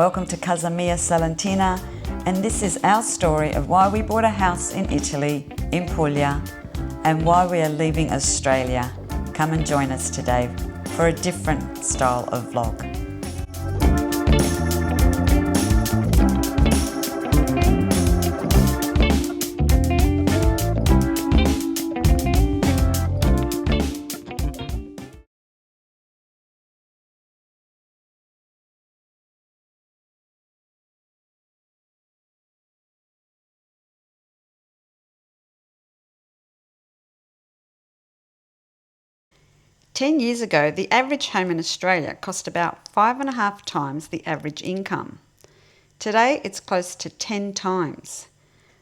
Welcome to Casa Mia Salentina, and this is our story of why we bought a house in Italy, in Puglia, and why we are leaving Australia. Come and join us today for a different style of vlog. 10 years ago, the average home in Australia cost about 5.5 times the average income. Today, it's close to 10 times.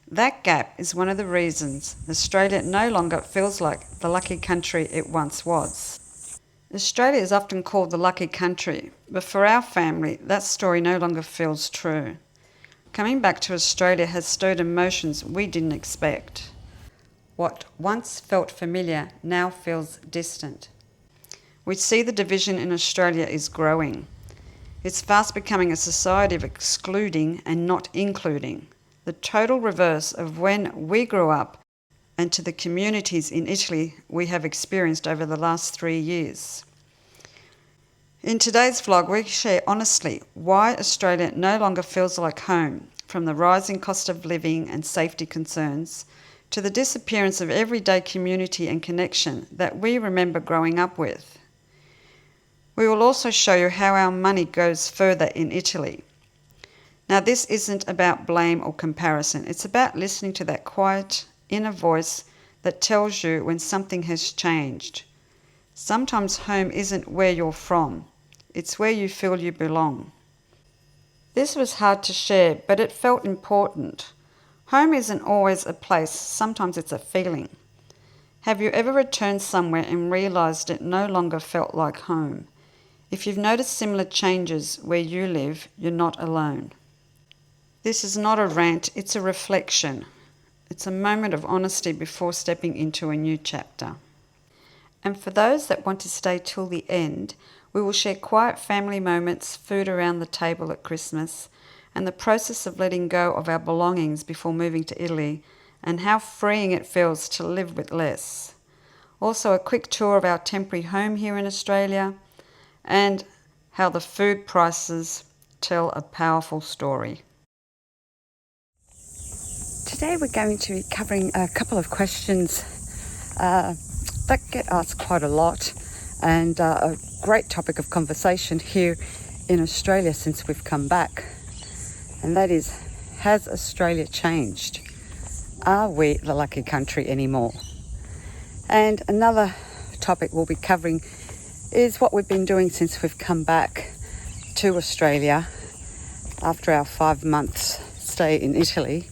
That gap is one of the reasons Australia no longer feels like the lucky country it once was. Australia is often called the lucky country, but for our family, that story no longer feels true. Coming back to Australia has stirred emotions we didn't expect. What once felt familiar now feels distant. We see the division in Australia is growing. It's fast becoming a society of excluding and not including, the total reverse of when we grew up and to the communities in Italy we have experienced over the last 3 years. In today's vlog, we share honestly why Australia no longer feels like home, from the rising cost of living and safety concerns to the disappearance of everyday community and connection that we remember growing up with. We will also show you how our money goes further in Italy. Now, this isn't about blame or comparison. It's about listening to that quiet inner voice that tells you when something has changed. Sometimes home isn't where you're from. It's where you feel you belong. This was hard to share, but it felt important. Home isn't always a place. Sometimes it's a feeling. Have you ever returned somewhere and realised it no longer felt like home? If you've noticed similar changes where you live, you're not alone. This is not a rant, it's a reflection. It's a moment of honesty before stepping into a new chapter. And for those that want to stay till the end, we will share quiet family moments, food around the table at Christmas, and the process of letting go of our belongings before moving to Italy, and how freeing it feels to live with less. Also a quick tour of our temporary home here in Australia, and how the food prices tell a powerful story. Today we're going to be covering a couple of questions that get asked quite a lot, and a great topic of conversation here in Australia since we've come back. And that is, has Australia changed? Are we the lucky country anymore? And another topic we'll be covering is what we've been doing since we've come back to Australia after our 5 months stay in Italy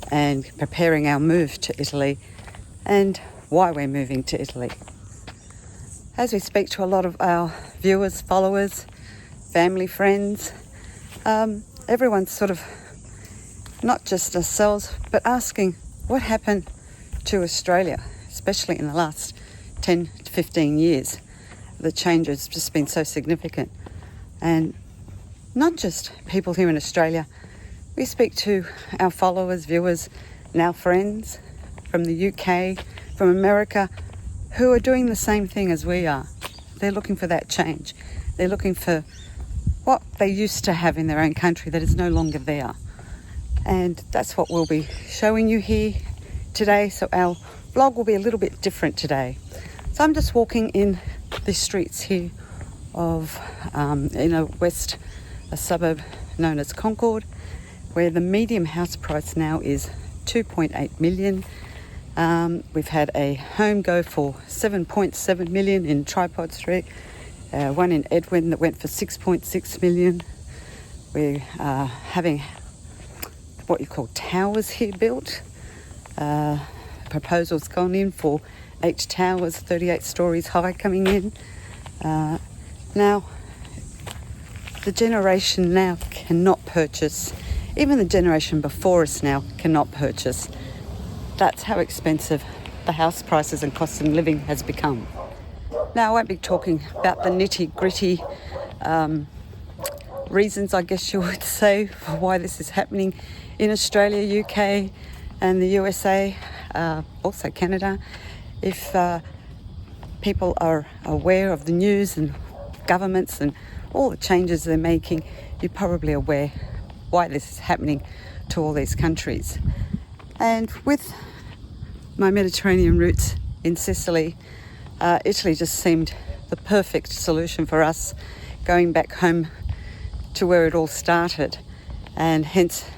and preparing our move to Italy, and why we're moving to Italy. As we speak to a lot of our viewers, followers, family, friends, everyone's sort of not just ourselves, but asking what happened to Australia, especially in the last 10 to 15 years. The change has just been so significant. And not just people here in Australia, we speak to our followers, viewers, now friends from the UK, from America, who are doing the same thing as we are. They're looking for that change. They're looking for what they used to have in their own country that is no longer there. And that's what we'll be showing you here today. So our vlog will be a little bit different today. So I'm just walking in the streets here of a suburb known as Concord, where the medium house price now is 2.8 million. We've had a home go for 7.7 million in Tripod Street, one in Edwin that went for 6.6 million. We are having what you call towers here built. Proposals gone in for 8 towers, 38 stories high coming in. Now, the generation now cannot purchase, even the generation before us now cannot purchase. That's how expensive the house prices and cost of living has become. Now, I won't be talking about the nitty-gritty reasons, I guess you would say, for why this is happening in Australia, UK and the USA, also Canada. If people are aware of the news and governments and all the changes they're making, you're probably aware why this is happening to all these countries. And with my Mediterranean roots in Sicily, Italy just seemed the perfect solution for us, going back home to where it all started. And hence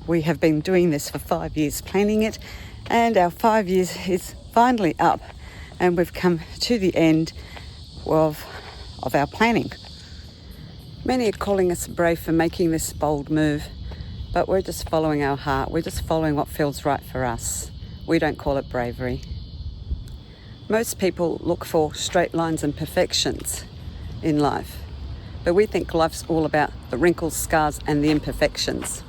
we have been doing this for 5 years, planning it, and our 5 years is finally up, and we've come to the end of our planning. Many are calling us brave for making this bold move, but we're just following our heart. We're just following what feels right for us. We don't call it bravery. Most people look for straight lines and perfections in life, but we think life's all about the wrinkles, scars and the imperfections.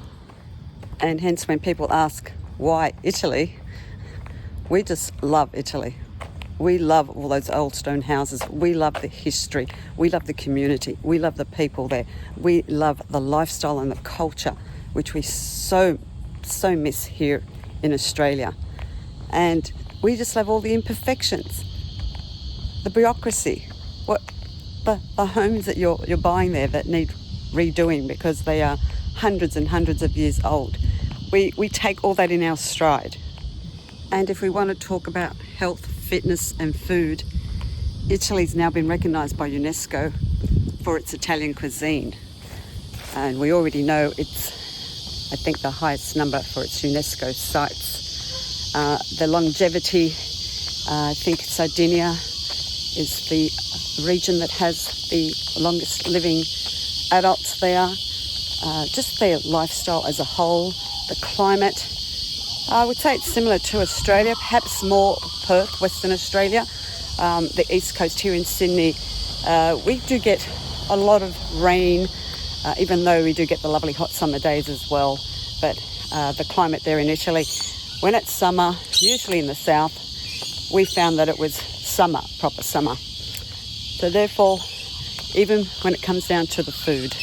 And hence when people ask, why Italy? We just love Italy. We love all those old stone houses. We love the history. We love the community. We love the people there. We love the lifestyle and the culture, which we so miss here in Australia. And we just love all the imperfections, the bureaucracy, the homes that you're buying there that need redoing because they are hundreds and hundreds of years old. We take all that in our stride. And if we want to talk about health, fitness and food, Italy's now been recognised by UNESCO for its Italian cuisine. And we already know it's, I think, the highest number for its UNESCO sites. The longevity, I think Sardinia is the region that has the longest living adults there. Just their lifestyle as a whole, the climate. I would say it's similar to Australia, perhaps more Perth, Western Australia. The east coast here in Sydney, we do get a lot of rain, even though we do get the lovely hot summer days as well. But the climate there in Italy, when it's summer, usually in the south, we found that it was summer, proper summer. So therefore, even when it comes down to the food.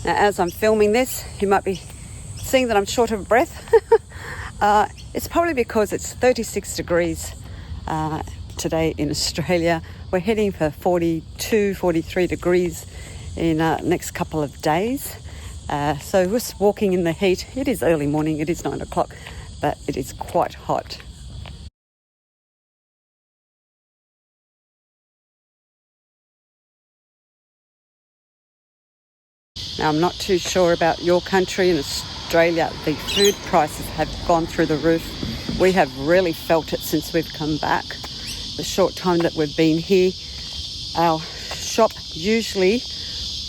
Now, as I'm filming this, you might be seeing that I'm short of breath. It's probably because it's 36 degrees today in Australia. We're heading for 42, 43 degrees in next couple of days. So just walking in the heat. It is early morning, it is 9 o'clock, but it is quite hot. Now, I'm not too sure about your country. In Australia, the food prices have gone through the roof. We have really felt it since we've come back. The short time that we've been here, our shop, usually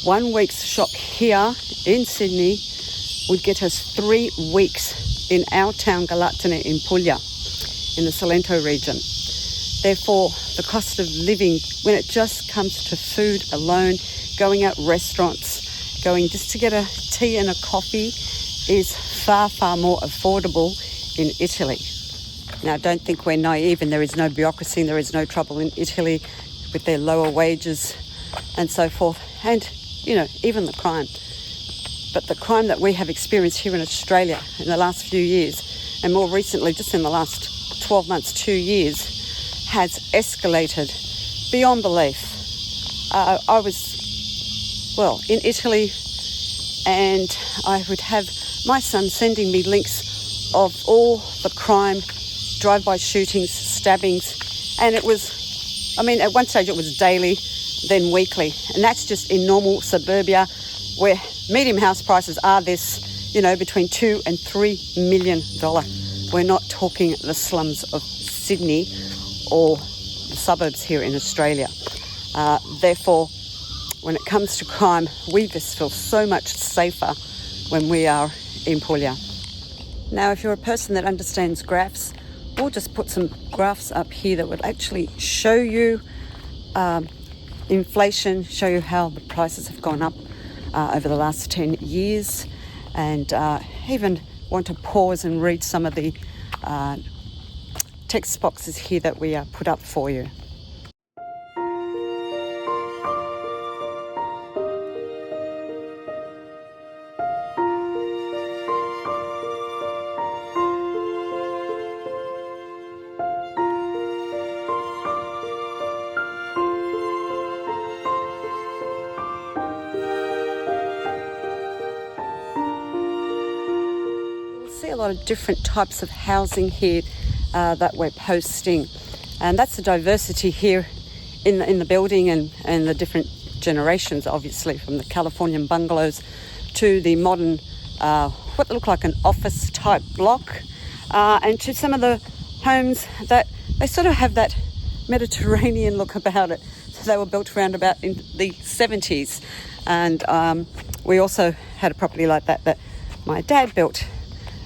1 week's shop here in Sydney would get us 3 weeks in our town, Galatene, in Puglia, in the Salento region. Therefore, the cost of living, when it just comes to food alone, going out restaurants, going just to get a tea and a coffee, is far, far more affordable in Italy. Now, don't think we're naive and there is no bureaucracy and there is no trouble in Italy with their lower wages and so forth. And, even the crime. But the crime that we have experienced here in Australia in the last few years, and more recently, just in the last 12 months, 2 years, has escalated beyond belief. I was in Italy, and I would have my son sending me links of all the crime, drive-by shootings, stabbings, and it was, at one stage it was daily, then weekly, and that's just in normal suburbia where medium house prices are between $2 and $3 million. We're not talking the slums of Sydney or the suburbs here in Australia. Therefore, when it comes to crime, we just feel so much safer when we are in Puglia. Now, if you're a person that understands graphs, we'll just put some graphs up here that would actually show you inflation, show you how the prices have gone up over the last 10 years, and even want to pause and read some of the text boxes here that we put up for you. a lot of different types of housing here that we're posting. And that's the diversity here in the building and the different generations, obviously, from the Californian bungalows to the modern, what look like an office type block, and to some of the homes that they sort of have that Mediterranean look about it. So they were built around about in the 70s. And we also had a property like that my dad built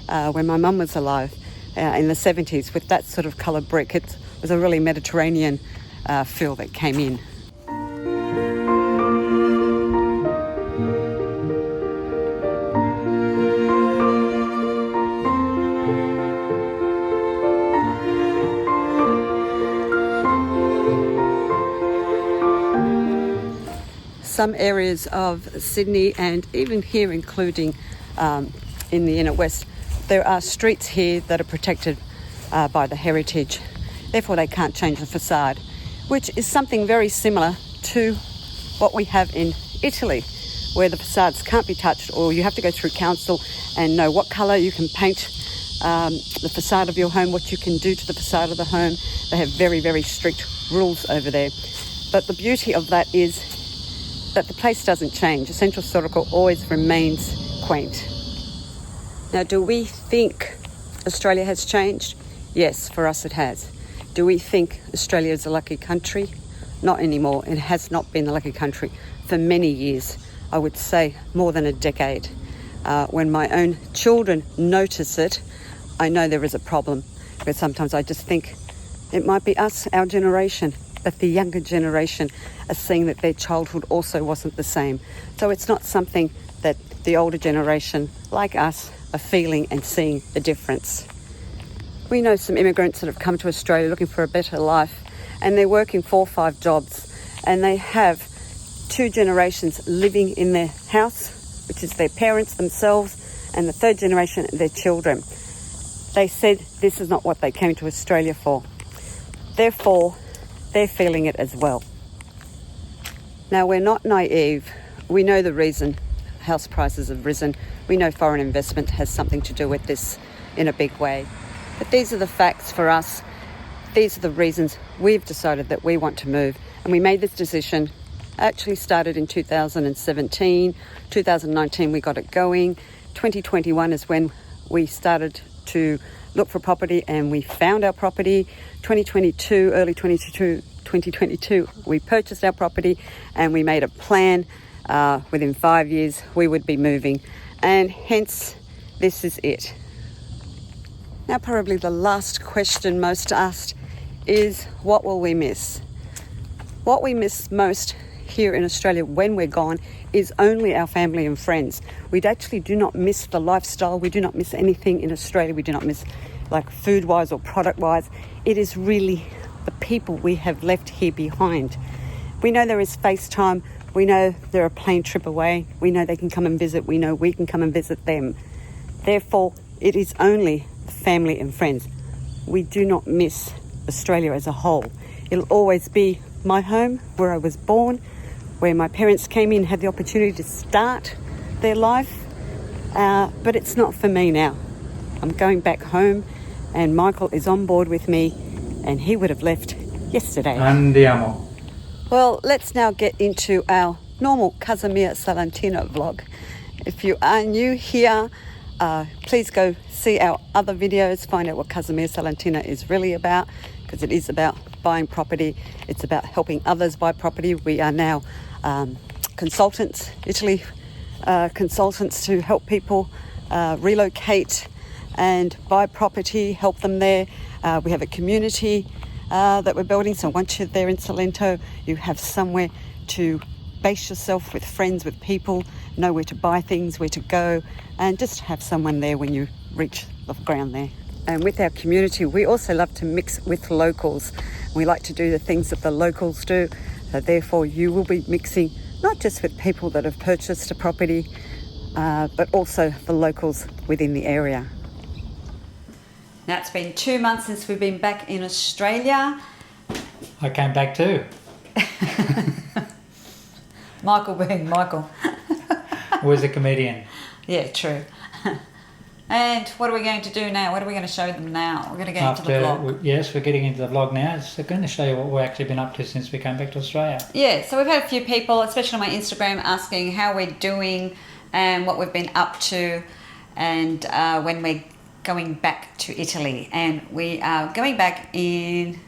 when my mum was alive in the 70s with that sort of coloured brick. It was a really Mediterranean feel that came in. Some areas of Sydney and even here, including in the inner west, there are streets here that are protected by the heritage. Therefore, they can't change the facade, which is something very similar to what we have in Italy, where the facades can't be touched, or you have to go through council and know what colour you can paint the facade of your home, what you can do to the facade of the home. They have very, very strict rules over there. But the beauty of that is that the place doesn't change. The Central Circle always remains quaint. Now, do we think Australia has changed? Yes, for us it has. Do we think Australia is a lucky country? Not anymore. It has not been a lucky country for many years. I would say more than a decade. When my own children notice it, I know there is a problem. But sometimes I just think it might be us, our generation, but the younger generation are seeing that their childhood also wasn't the same. So it's not something that the older generation, like us, are feeling and seeing the difference. We know some immigrants that have come to Australia looking for a better life, and they're working 4 or 5 jobs, and they have 2 generations living in their house, which is their parents themselves, and the 3rd generation, their children. They said this is not what they came to Australia for. Therefore, they're feeling it as well. Now, we're not naive. We know the reason house prices have risen. We know foreign investment has something to do with this in a big way. But these are the facts for us. These are the reasons we've decided that we want to move. And we made this decision, actually started in 2017. 2019 we got it going. 2021 is when we started to look for property, and we found our property. 2022, early 2022, we purchased our property, and we made a plan within 5 years we would be moving, and hence this is it. Now, probably the last question most asked is, what will we miss? What we miss most here in Australia when we're gone is only our family and friends. We actually do not miss the lifestyle. We do not miss anything in Australia. We do not miss like food-wise or product-wise. It is really the people we have left here behind. We know there is FaceTime. We know they're a plane trip away. We know they can come and visit. We know we can come and visit them. Therefore, it is only the family and friends. We do not miss Australia as a whole. It'll always be my home, where I was born, where my parents came in, had the opportunity to start their life. But it's not for me now. I'm going back home, and Michael is on board with me, and he would have left yesterday. Andiamo. Well, let's now get into our normal Casa Mia Salantina vlog. If you are new here, please go see our other videos, find out what Casa Mia Salantina is really about, because it is about buying property. It's about helping others buy property. We are now consultants, Italy consultants, to help people relocate and buy property, help them there. We have a community that we're building, so once you're there in Salento, you have somewhere to base yourself with friends, with people, know where to buy things, where to go, and just have someone there when you reach the ground there. And with our community, we also love to mix with locals. We like to do the things that the locals do. So therefore, you will be mixing not just with people that have purchased a property, but also the locals within the area. Now, it's been 2 months since we've been back in Australia. I came back too. Michael being Michael. Was a comedian. Yeah, true. And what are we going to do now? What are we going to show them now? We're going to get into the vlog. Yes, we're getting into the vlog now. It's going to show you what we've actually been up to since we came back to Australia. Yeah, so we've had a few people, especially on my Instagram, asking how we're doing and what we've been up to and when we're going back to Italy. And we are going back in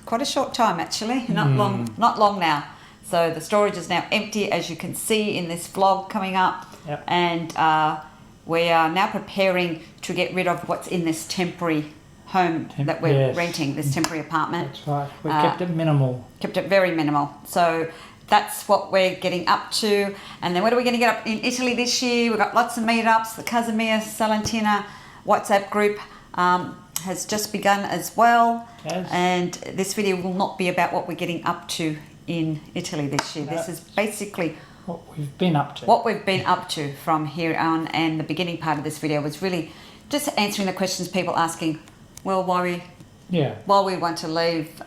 quite a short time, actually. Not long now. So the storage is now empty, as you can see in this vlog coming up. Yep. And we are now preparing to get rid of what's in this temporary home that we're renting, this temporary apartment. That's right. We've kept it minimal. Kept it very minimal. So that's what we're getting up to. And then what are we going to get up in Italy this year? We've got lots of meetups. The Casa Mia Salentina WhatsApp group has just begun as well. Yes. And this video will not be about what we're getting up to in Italy this year. This is basically what we've been up to. What we've been up to from here on. And the beginning part of this video was really just answering the questions people asking, well, why we want to leave.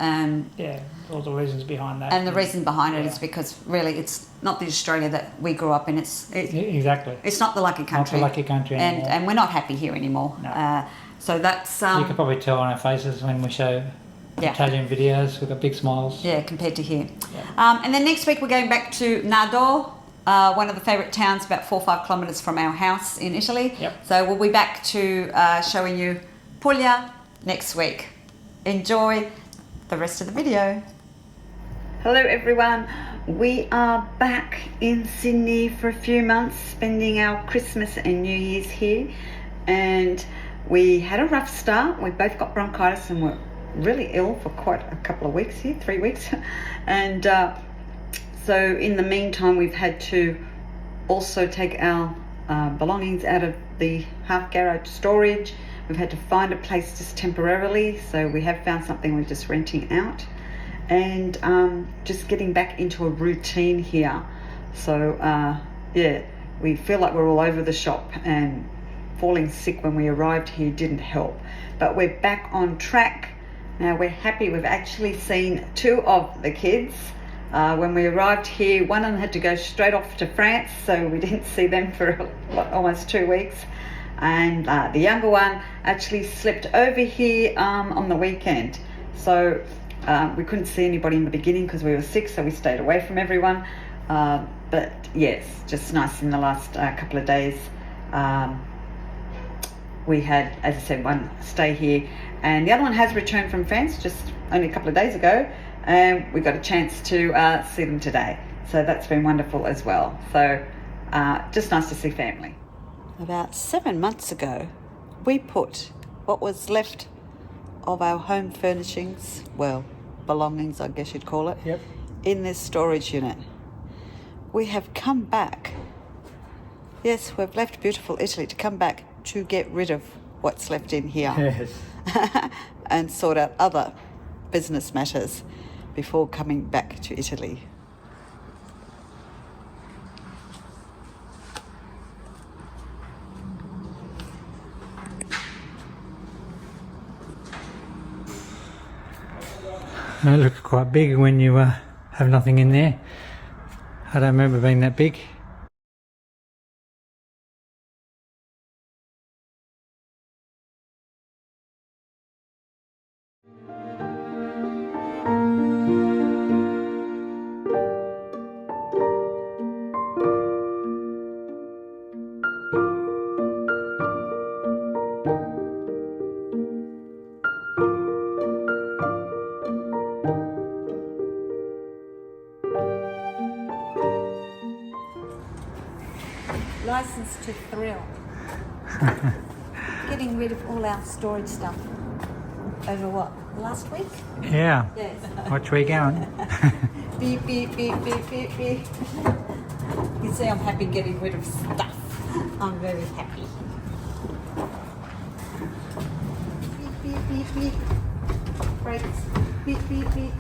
All the reasons behind that. And the reason behind it is because really it's not the Australia that we grew up in. Exactly. It's not the lucky country. Not the lucky country anymore. And we're not happy here anymore. No. So that's... you can probably tell on our faces when we show Italian videos. We've got big smiles. Yeah, compared to here. Yeah. And then next week we're going back to Nardo, one of the favourite towns about 4 or 5 kilometres from our house in Italy. Yep. So we'll be back to showing you Puglia next week. Enjoy the rest of the video. Hello everyone. We are back in Sydney for a few months, spending our Christmas and New Year's here. And we had a rough start. We both got bronchitis and were really ill for quite a couple of weeks here, 3 weeks. And so in the meantime, we've had to also take our belongings out of the half garage storage. We've had to find a place just temporarily. So we have found something we're just renting out. And just getting back into a routine here. So we feel like we're all over the shop, and falling sick when we arrived here didn't help. But we're back on track. Now we're happy. We've actually seen 2 of the kids. When we arrived here, one of them had to go straight off to France, so we didn't see them for almost 2 weeks. And the younger one actually slept over here on the weekend. So we couldn't see anybody in the beginning because we were sick, so we stayed away from everyone. But yes, just nice in the last couple of days. We had, as I said, one stay here, and the other one has returned from France just only a couple of days ago, and we got a chance to see them today. So that's been wonderful as well. So just nice to see family. About 7 months ago, we put what was left of our home furnishings, well, belongings, I guess you'd call it, in this storage unit. We have come back. Yes, we've left beautiful Italy to come back to get rid of what's left in here. Yes. And sort out other business matters before coming back to Italy. They look quite big when you have nothing in there. I don't remember being that big. License to thrill. Getting rid of all our storage stuff over what? Last week? Yeah. Yes. Which way going? Beep, beep, beep, beep, beep, beep. You see, I'm happy getting rid of stuff. I'm very happy. Beep, beep, beep, beep. Brakes. Beep, beep, beep.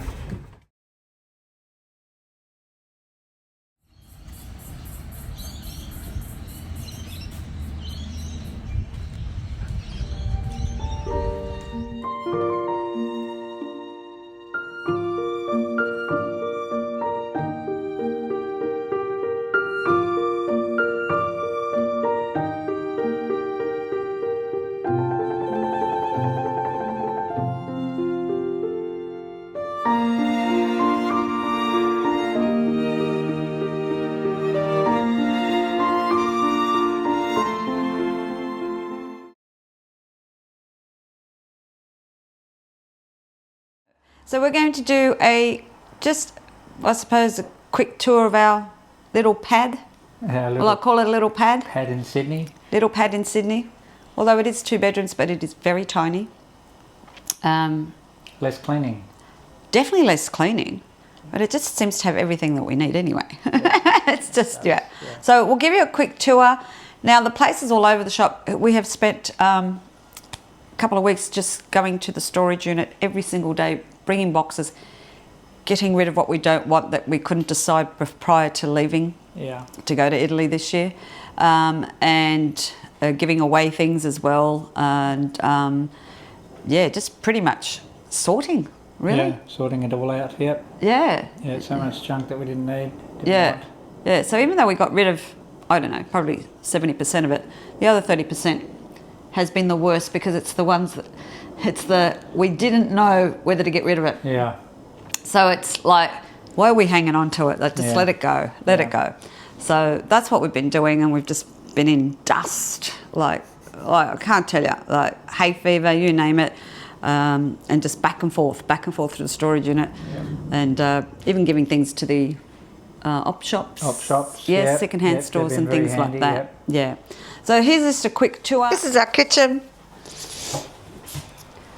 So we're going to do I suppose, a quick tour of our little pad. Well, I call it a little pad. Pad in Sydney. Little pad in Sydney. Although it is 2 bedrooms, but it is very tiny. Less cleaning. Definitely less cleaning, but it just seems to have everything that we need anyway. It's just, yeah. So we'll give you a quick tour. Now, the place is all over the shop. We have spent a couple of weeks just going to the storage unit every single day, bringing boxes, getting rid of what we don't want that we couldn't decide prior to leaving to go to Italy this year, and giving away things as well, and yeah, just pretty much sorting, really. Yeah, sorting it all out, yep. Yeah. Yeah, so much junk that we didn't need. Yeah, so even though we got rid of, I don't know, probably 70% of it, the other 30% has been the worst because it's the ones that, we didn't know whether to get rid of it. Yeah. So it's like, why are we hanging on to it? Like, just let it go, let it go. So that's what we've been doing, and we've just been in dust, like I can't tell you, like hay fever, you name it, and just back and forth to the storage unit, and even giving things to the op shops. Yeah, second-hand stores and things handy, like that. Yeah. So here's just a quick tour. This is our kitchen.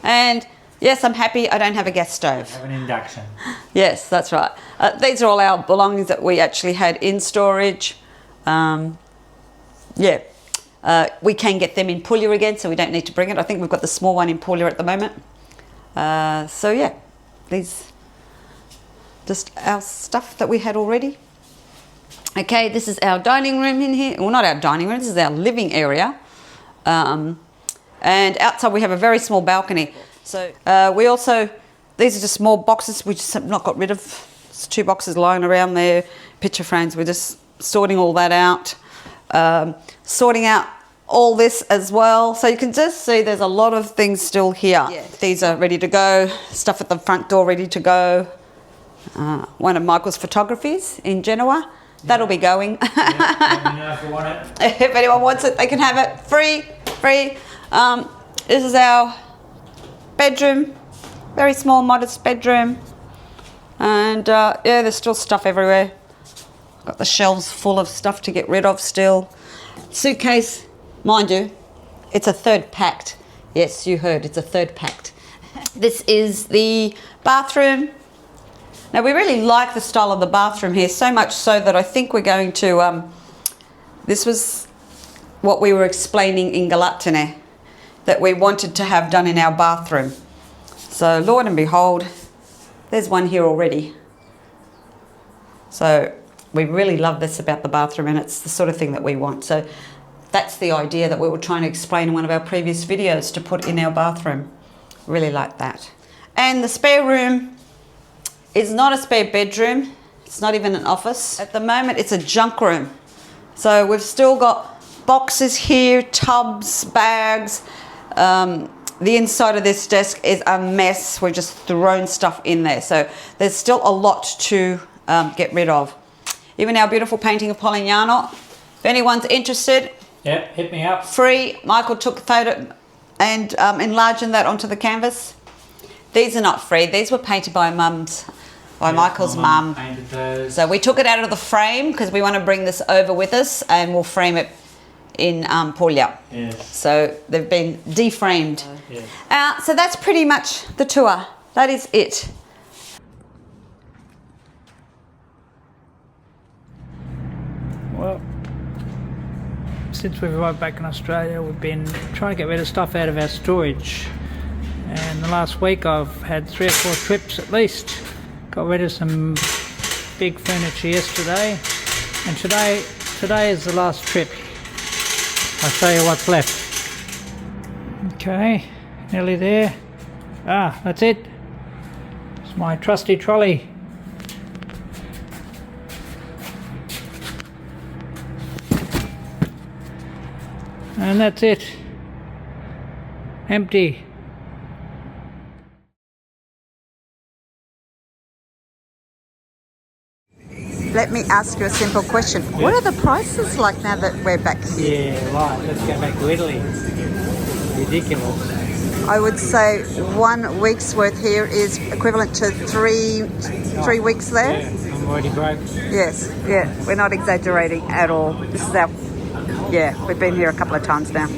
And yes, I'm happy I don't have a gas stove. Have an induction. Yes, that's right. These are all our belongings that we actually had in storage. We can get them in Puglia again, so we don't need to bring it. I think we've got the small one in Puglia at the moment. So yeah, these just our stuff that we had already. Okay, this is our dining room in here. Well, not our dining room, this is our living area. And outside we have a very small balcony. So we also, these are just small boxes we just have not got rid of. There's 2 boxes lying around there, picture frames. We're just sorting all that out. Sorting out all this as well. So you can just see there's a lot of things still here. Yeah. These are ready to go. Stuff at the front door ready to go. One of Michael's photographies in Genoa. That'll be going. Let me know if you want it. If anyone wants it, they can have it free. This is our bedroom, very small, modest bedroom, and yeah, there's still stuff everywhere. Got the shelves full of stuff to get rid of still. Suitcase, mind you, it's a third packed. Yes, you heard, it's a third packed. This is the bathroom. Now, we really like the style of the bathroom here, so much so that I think we're going to, this was what we were explaining in Galatene, that we wanted to have done in our bathroom. So, Lord and behold, there's one here already. So, we really love this about the bathroom, and it's the sort of thing that we want. So, that's the idea that we were trying to explain in one of our previous videos to put in our bathroom. Really like that. And the spare room is not a spare bedroom. It's not even an office. At the moment, it's a junk room. So we've still got boxes here, tubs, bags. The inside of this desk is a mess. We've just thrown stuff in there. So there's still a lot to get rid of. Even our beautiful painting of Polignano. If anyone's interested, yep, hit me up. Free. Michael took a photo and enlarged that onto the canvas. These are not free. These were painted by Michael's mum. So we took it out of the frame because we want to bring this over with us, and we'll frame it in Puglia. Yes. So they've been deframed. Yes. So that's pretty much the tour. That is it. Well, since we've arrived back in Australia, we've been trying to get rid of stuff out of our storage. And the last week I've had 3 or 4 trips at least. Got rid of some big furniture yesterday, and today is the last trip. I'll show you what's left. Okay, nearly there. That's it. It's my trusty trolley. And that's it. Empty. Let me ask you a simple question. Yeah. What are the prices like now that we're back here? Yeah, right. Let's go back to Italy. Ridiculous. I would say 1 week's worth here is equivalent to three weeks there. Yeah, I'm already broke. Yes, yeah, we're not exaggerating at all. This is our, yeah, we've been here a couple of times now.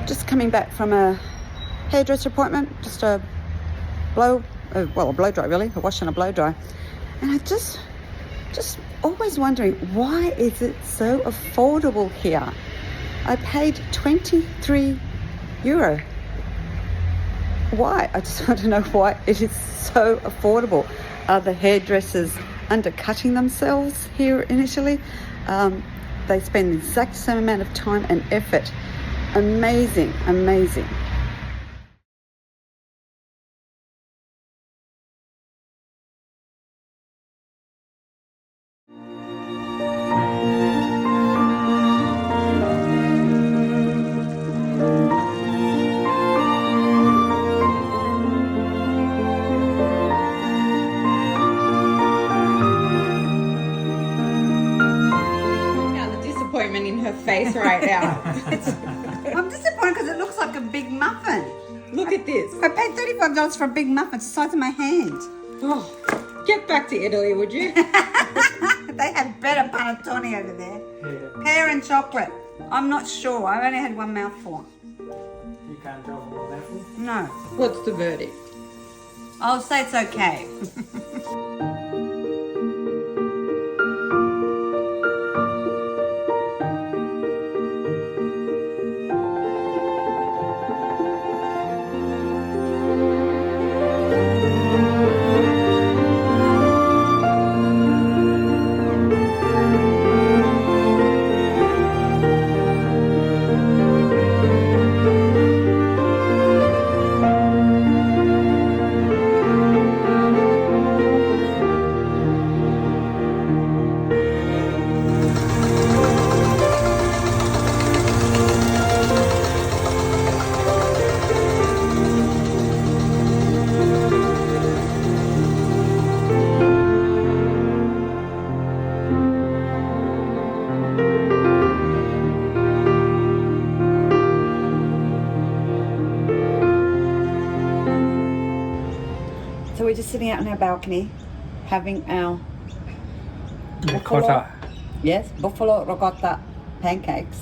Just coming back from a hairdresser appointment, just a blow dry really, a wash and a blow dry. And I just always wondering, why is it so affordable here? I paid 23 euro. Why? I just want to know why it is so affordable. Are the hairdressers undercutting themselves here in Italy? They spend the exact same amount of time and effort. Amazing, amazing. In her face right now. I'm disappointed because it looks like a big muffin. Look at this. I paid $35 for a big muffin, it's the size of my hand. Oh, get back to Italy, would you? They have better panettone over there. Yeah. Pear and chocolate. I'm not sure. I only had one mouthful. You can't tell from all that. No. What's the verdict? I'll say it's okay. So we're just sitting out on our balcony having our Ricotta. Yes, buffalo ricotta pancakes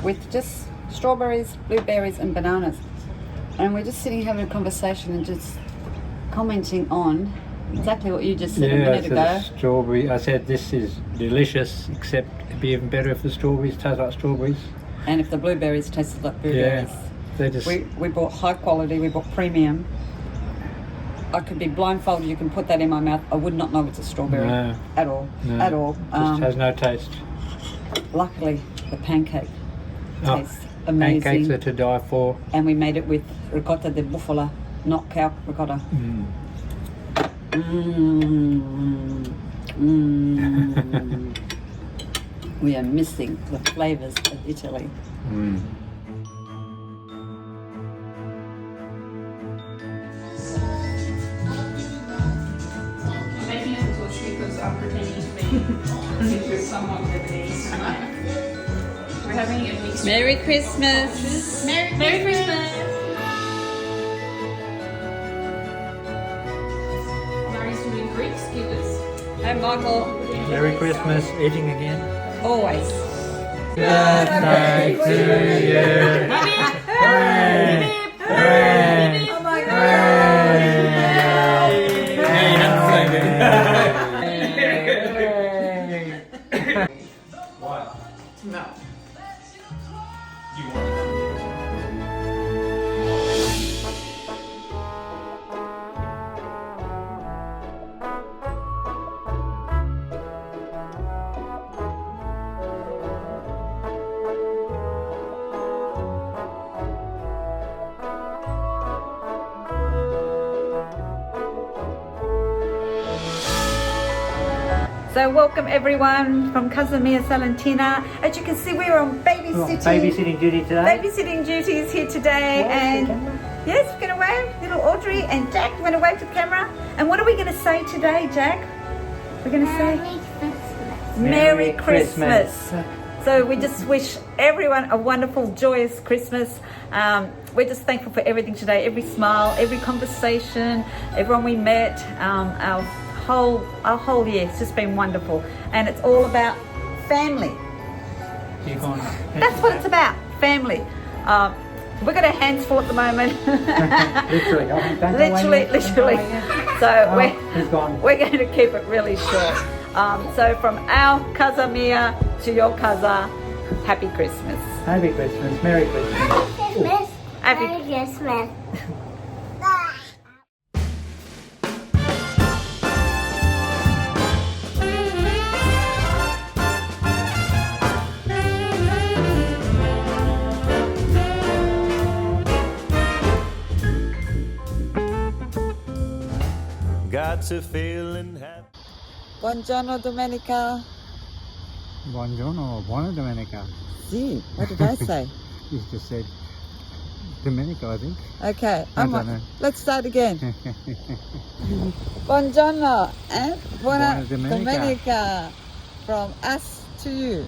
with just strawberries, blueberries and bananas. And we're just sitting having a conversation and just commenting on exactly what you just said a minute ago. Strawberry. I said this is delicious, except it'd be even better if the strawberries taste like strawberries. And if the blueberries tasted like blueberries. Yeah, they just. We bought high quality, we bought premium. I could be blindfolded, you can put that in my mouth. I would not know it's a strawberry at all. No, at all. Just has no taste. Luckily, the pancake tastes amazing. Pancakes are to die for. And we made it with ricotta de bufala, not cow ricotta. We are missing the flavours of Italy. Making it into a shoot because I'm pretending to be someone Lebanese. We're having a mixed. Merry Christmas! Merry Christmas! Mary's doing Greek skewers. Hey Michael, Merry Christmas, eating again. always. Birthday to you. Hooray! Hooray! Oh my No. So welcome everyone from Casa Mia Salentina. As you can see, we're on babysitting. Babysitting duty today. Babysitting duty is here today, and yes, we're going to wave. Little Audrey and Jack, we're going to wave to the camera. And what are we going to say today, Jack? We're going to say Merry Christmas. So we just wish everyone a wonderful, joyous Christmas. We're just thankful for everything today, every smile, every conversation, everyone we met, our whole year. It's just been wonderful, and it's all about family. That's what it's about, family. We've got our hands full at the moment. literally. So we're going to keep it really short. So from our Casa Mia to your casa, Happy Christmas. Happy Christmas, Merry Christmas. Christmas. Happy Merry Christmas. Got to feeling happy. Buongiorno Domenica. Buongiorno, buona domenica. See, what did I say? You just said Domenica, I think. Okay, I don't know. let's start again. Buongiorno and buona Buona domenica. domenica from us to you.